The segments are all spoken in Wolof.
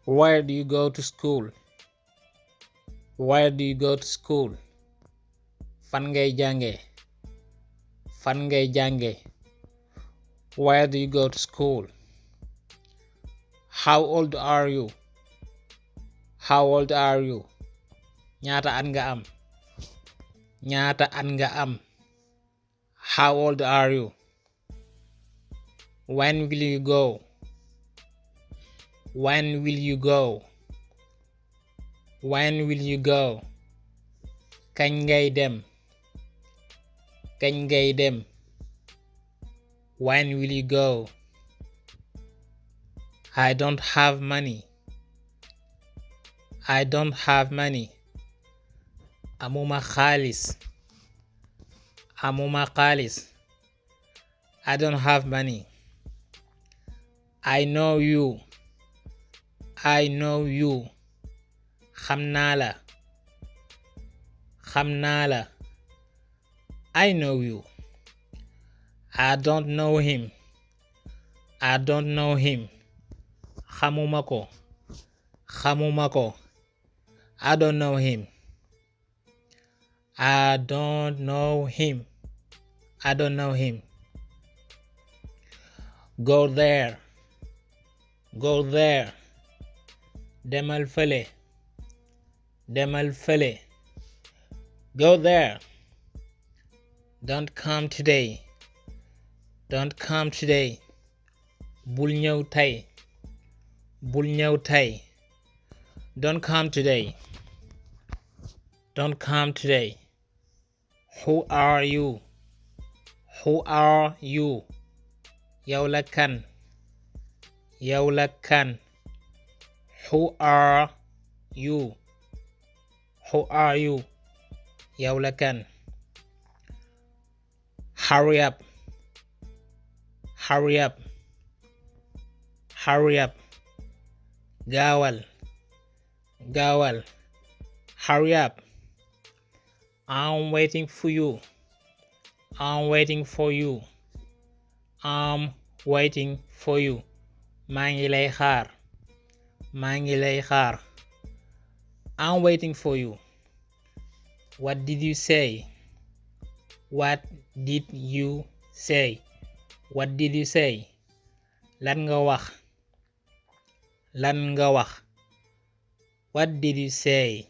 Where do you go to school? Where do you go to school? Fan ngay jànge? Fan ngay jànge? Where do you go to school? How old are you? How old are you? Ñaata at nga am? Ñaata at nga am? How old are you? When will you go? When will you go? When will you go? Kañ ngay dem? Kañ ngay dem? When will you go? I don't have money. I don't have money. Amuma xaalis. Amuma xaalis. I don't have money. I know you. I know you. Xam naa la. Xam naa la. I know you. I don't know him. I don't know him. Xamuma ko. Xamuma ko. I don't know him. I don't know him. I don't know him. Go there. Go there. Demal fële. Demal fële. Go there. Don't come today. Don't come today. Bul ñëw tey. Bul ñëw tey. Don't come today. Don't come today. Who are you? Who are you? Yow la kan? Yow la kan? Who are you? Who are you? Yow la kan? Hurry up. Hurry up. Hurry up. Gaawal. Gaawal. Hurry up. I'm waiting for you. I'm waiting for you. I'm waiting for you. Maa ngi lay xaar. Maa ngi lay xaar. I'm waiting for you. What did you say? What did you say? What did you say? Lan nga wax? Lan nga wax? What did you say?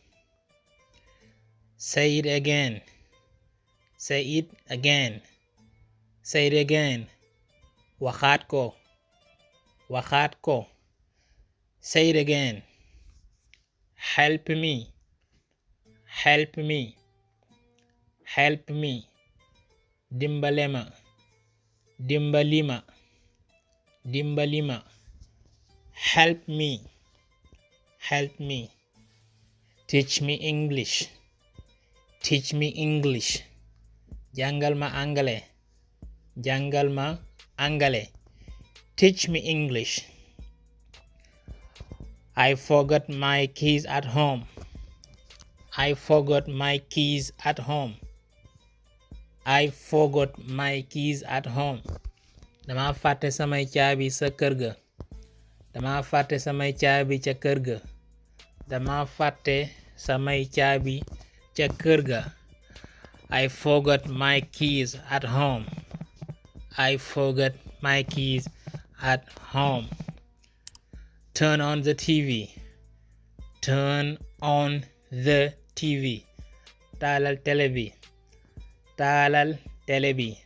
Say it again. Say it again. Say it again. Waxaat ko. Waxaat ko. Say it again. Help me. Help me. Help me. Dimbale ma. Dimbali ma. Dimbali ma. Help me. Help me. Teach me English. Teach me English. Jàngal ma àngale. Jàngal ma àngale. Teach me English. I forgot my keys at home. I forgot my keys at home. I forgot my keys at home. Dama fàtte samay caabi sa kër ga. Dama fàtte samay caabi ca kër ga. Dama fàtte samay caabi ca kër ga. I forgot my keys at home. I forgot my keys at home. Turn on the TV. Turn on the TV. Taalal télé bi. Taalal télé bi.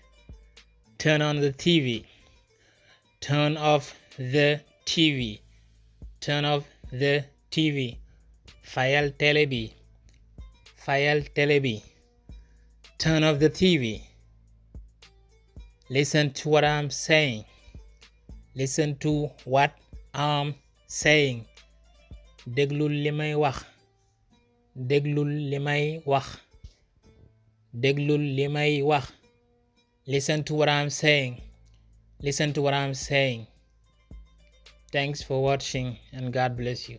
Turn on the TV. Turn off the TV. Turn off the TV. Fayal télé bi. Fayal télé bi. Turn off the TV. Listen to what I'm saying. Listen to what I'm saying. Déglul li may wax. Déglul li may wax. Déglul li may wax. Listen to what I'm saying. Listen to what I'm saying. Thanks for watching and God bless you.